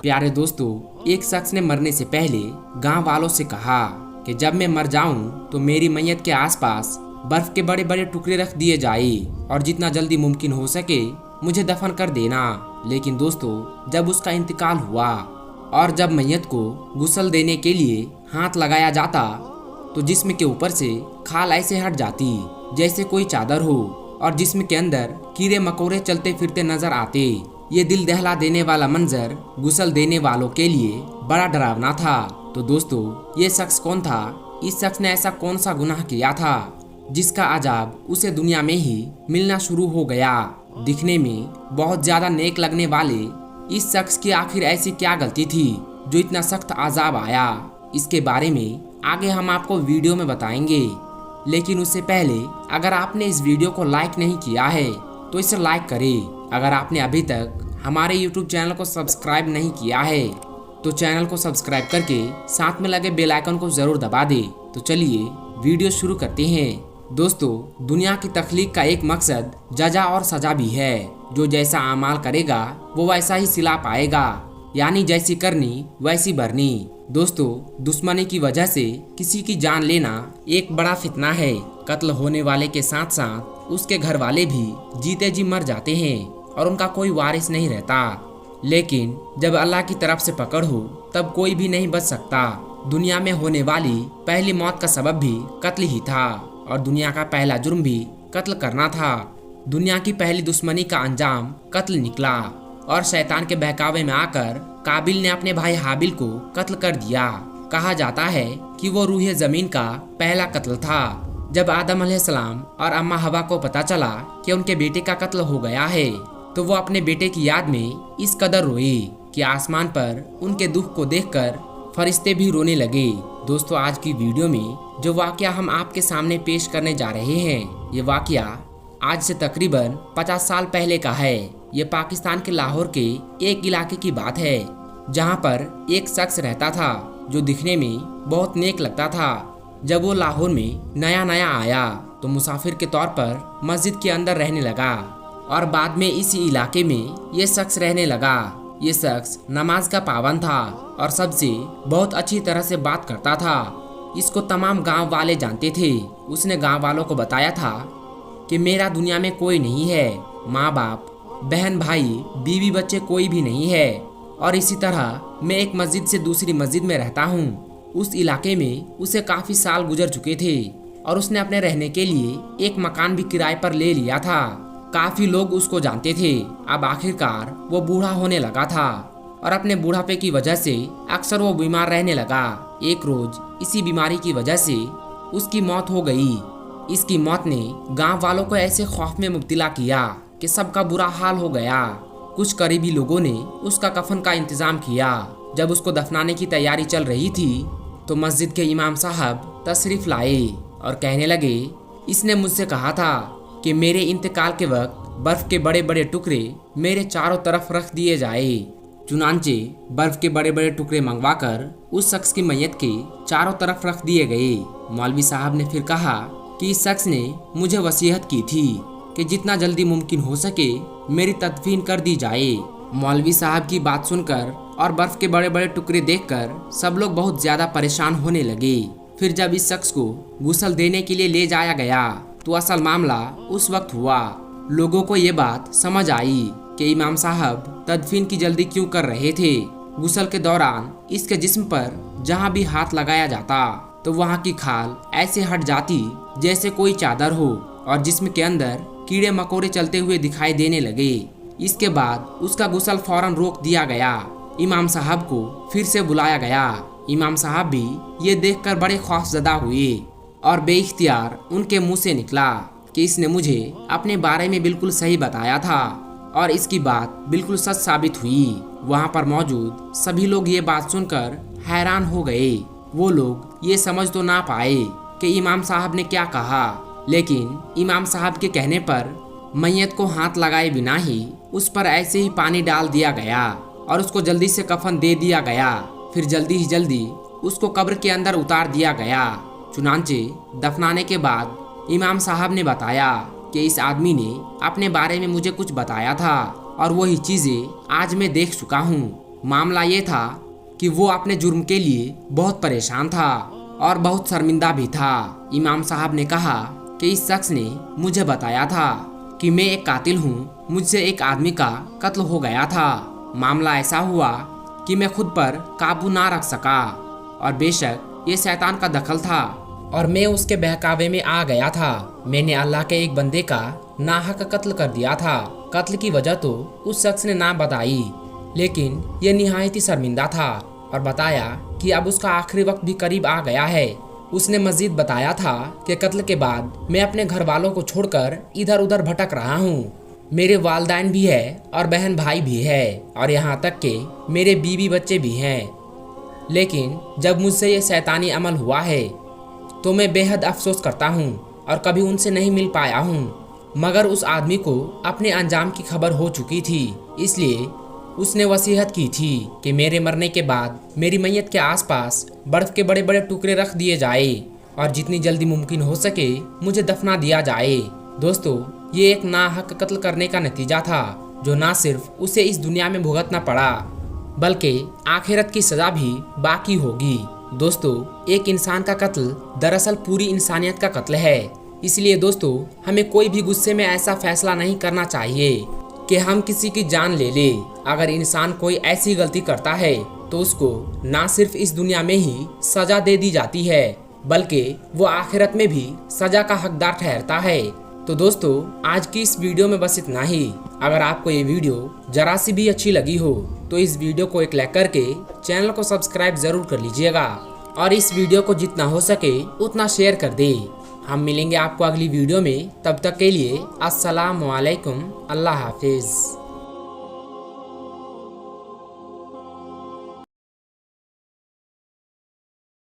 प्यारे दोस्तों, एक शख्स ने मरने से पहले गांव वालों से कहा कि जब मैं मर जाऊं तो मेरी मैयत के आसपास बर्फ के बड़े बड़े टुकड़े रख दिए जाए और जितना जल्दी मुमकिन हो सके मुझे दफन कर देना। लेकिन दोस्तों, जब उसका इंतकाल हुआ और जब मैयत को गुस्ल देने के लिए हाथ लगाया जाता तो जिस्म के ऊपर से खाल ऐसे हट जाती जैसे कोई चादर हो और जिस्म के अंदर कीड़े मकोड़े चलते फिरते नजर आते। ये दिल दहला देने वाला मंजर गुस्ल देने वालों के लिए बड़ा डरावना था। तो दोस्तों, ये शख्स कौन था? इस शख्स ने ऐसा कौन सा गुनाह किया था जिसका अजाब उसे दुनिया में ही मिलना शुरू हो गया? दिखने में बहुत ज्यादा नेक लगने वाले इस शख्स की आखिर ऐसी क्या गलती थी जो इतना सख्त अजाब आया? इसके बारे में आगे हम आपको वीडियो में बताएंगे। लेकिन उससे पहले अगर आपने इस वीडियो को लाइक नहीं किया है तो इसे लाइक करें। अगर आपने अभी तक हमारे YouTube चैनल को सब्सक्राइब नहीं किया है तो चैनल को सब्सक्राइब करके साथ में लगे बेल आइकन को जरूर दबा दे। तो चलिए वीडियो शुरू करते हैं। दोस्तों, दुनिया की तख्लीक का एक मकसद जजा और सजा भी है। जो जैसा अमाल करेगा वो वैसा ही सिला पाएगा, यानी जैसी करनी वैसी भरनी। दोस्तों, दुश्मनी की वजह से किसी की जान लेना एक बड़ा फितना है। कत्ल होने वाले के साथ साथ उसके घर वाले भी जीते जी मर जाते हैं और उनका कोई वारिस नहीं रहता। लेकिन जब अल्लाह की तरफ से पकड़ हो तब कोई भी नहीं बच सकता। दुनिया में होने वाली पहली मौत का सबब भी कत्ल ही था और दुनिया का पहला जुर्म भी कत्ल करना था। दुनिया की पहली दुश्मनी का अंजाम कत्ल निकला और शैतान के बहकावे में आकर काबिल ने अपने भाई हाबिल को कत्ल कर दिया। कहा जाता है कि वो रूह जमीन का पहला कत्ल था। जब आदम अलैहिस्सलाम और अम्मा हवा को पता चला कि उनके बेटे का कत्ल हो गया है तो वो अपने बेटे की याद में इस कदर रोई कि आसमान पर उनके दुख को देखकर फरिश्ते भी रोने लगे। दोस्तों, आज की वीडियो में जो वाकया हम आपके सामने पेश करने जा रहे हैं, ये वाकया आज से तकरीबन 50 साल पहले का है। ये पाकिस्तान के लाहौर के एक इलाके की बात है जहाँ पर एक शख्स रहता था जो दिखने में बहुत नेक लगता था। जब वो लाहौर में नया नया आया तो मुसाफिर के तौर पर मस्जिद के अंदर रहने लगा और बाद में इसी इलाके में ये शख्स रहने लगा। ये शख्स नमाज का पाबंद था और सबसे बहुत अच्छी तरह से बात करता था। इसको तमाम गांव वाले जानते थे। उसने गांव वालों को बताया था कि मेरा दुनिया में कोई नहीं है, माँ बाप, बहन भाई, बीवी बच्चे कोई भी नहीं है और इसी तरह मैं एक मस्जिद से दूसरी मस्जिद में रहता हूँ। उस इलाके में उसे काफी साल गुजर चुके थे और उसने अपने रहने के लिए एक मकान भी किराए पर ले लिया था। काफी लोग उसको जानते थे। अब आखिरकार वो बूढ़ा होने लगा था और अपने बुढ़ापे की वजह से अक्सर वो बीमार रहने लगा। एक रोज इसी बीमारी की वजह से उसकी मौत हो गई। इसकी मौत ने गांव वालों को ऐसे खौफ में मुब्तला किया कि सबका बुरा हाल हो गया। कुछ करीबी लोगों ने उसका कफन का इंतजाम किया। जब उसको दफनाने की तैयारी चल रही थी तो मस्जिद के इमाम साहब तशरीफ लाए और कहने लगे, इसने मुझसे कहा था कि मेरे इंतकाल के वक्त बर्फ के बड़े बड़े टुकड़े मेरे चारों तरफ रख दिए जाए। चुनांचे बर्फ के बड़े बड़े टुकड़े मंगवाकर उस शख्स की मैयत के चारों तरफ रख दिए गए। मौलवी साहब ने फिर कहा कि इस शख्स ने मुझे वसीयत की थी कि जितना जल्दी मुमकिन हो सके मेरी तदफीन कर दी जाए। मौलवी साहब की बात सुनकर और बर्फ के बड़े बड़े टुकड़े देखकर सब लोग बहुत ज्यादा परेशान होने लगे। फिर जब इस शख्स को गुस्ल देने के लिए ले जाया गया तो असल मामला उस वक्त हुआ। लोगों को ये बात समझ आई कि इमाम साहब तदफीन की जल्दी क्यों कर रहे थे। गुस्ल के दौरान इसके जिस्म पर जहाँ भी हाथ लगाया जाता तो वहाँ की खाल ऐसे हट जाती जैसे कोई चादर हो और जिस्म के अंदर कीड़े मकोड़े चलते हुए दिखाई देने लगे। इसके बाद उसका गुस्ल फौरन रोक दिया गया। इमाम साहब को फिर से बुलाया गया। इमाम साहब भी ये देखकर बड़े खौफजदा हुए और बेइख्तियार उनके मुंह से निकला कि इसने मुझे अपने बारे में बिल्कुल सही बताया था और इसकी बात बिल्कुल सच साबित हुई। वहाँ पर मौजूद सभी लोग ये बात सुनकर हैरान हो गए। वो लोग ये समझ तो ना पाए कि इमाम साहब ने क्या कहा, लेकिन इमाम साहब के कहने पर मैयत को हाथ लगाए बिना ही उस पर ऐसे ही पानी डाल दिया गया और उसको जल्दी से कफन दे दिया गया। फिर जल्दी ही जल्दी उसको कब्र के अंदर उतार दिया गया। चुनांचे दफनाने के बाद इमाम साहब ने बताया कि इस आदमी ने अपने बारे में मुझे कुछ बताया था और वही चीज़ें आज मैं देख चुका हूँ। मामला ये था कि वो अपने जुर्म के लिए बहुत परेशान था और बहुत शर्मिंदा भी था। इमाम साहब ने कहा कि इस शख्स ने मुझे बताया था कि मैं एक कातिल हूँ, मुझसे एक आदमी का कत्ल हो गया था। मामला ऐसा हुआ कि मैं खुद पर काबू ना रख सका और बेशक ये शैतान का दखल था और मैं उसके बहकावे में आ गया था। मैंने अल्लाह के एक बंदे का नाहक कत्ल कर दिया था। कत्ल की वजह तो उस शख्स ने ना बताई, लेकिन यह निहायत ही शर्मिंदा था और बताया कि अब उसका आखिरी वक्त भी करीब आ गया है। उसने मजीद बताया था कि कत्ल के बाद मैं अपने घर वालों को छोड़कर इधर उधर भटक रहा हूँ। मेरे वालिदैन भी है और बहन भाई भी है और यहाँ तक कि मेरे बीवी बच्चे भी हैं। लेकिन जब मुझसे ये शैतानी अमल हुआ है तो मैं बेहद अफसोस करता हूँ और कभी उनसे नहीं मिल पाया हूँ। मगर उस आदमी को अपने अंजाम की खबर हो चुकी थी, इसलिए उसने वसीयत की थी कि मेरे मरने के बाद मेरी मैयत के आसपास बर्फ के बड़े बड़े टुकड़े रख दिए जाए और जितनी जल्दी मुमकिन हो सके मुझे दफना दिया जाए। दोस्तों, ये एक नाहक कत्ल करने का नतीजा था जो ना सिर्फ उसे इस दुनिया में भुगतना पड़ा बल्कि आखिरत की सजा भी बाकी होगी। दोस्तों, एक इंसान का कत्ल दरअसल पूरी इंसानियत का कत्ल है। इसलिए दोस्तों, हमें कोई भी गुस्से में ऐसा फैसला नहीं करना चाहिए कि हम किसी की जान ले ले। अगर इंसान कोई ऐसी गलती करता है तो उसको ना सिर्फ इस दुनिया में ही सजा दे दी जाती है बल्कि वो आखिरत में भी सजा का हकदार ठहरता है। तो दोस्तों, आज की इस वीडियो में बस इतना ही। अगर आपको ये वीडियो जरा सी भी अच्छी लगी हो तो इस वीडियो को एक लाइक करके चैनल को सब्सक्राइब जरूर कर लीजिएगा और इस वीडियो को जितना हो सके उतना शेयर कर दे। हम मिलेंगे आपको अगली वीडियो में, तब तक के लिए अस्सलाम वालेकुम, अल्लाह हाफिज।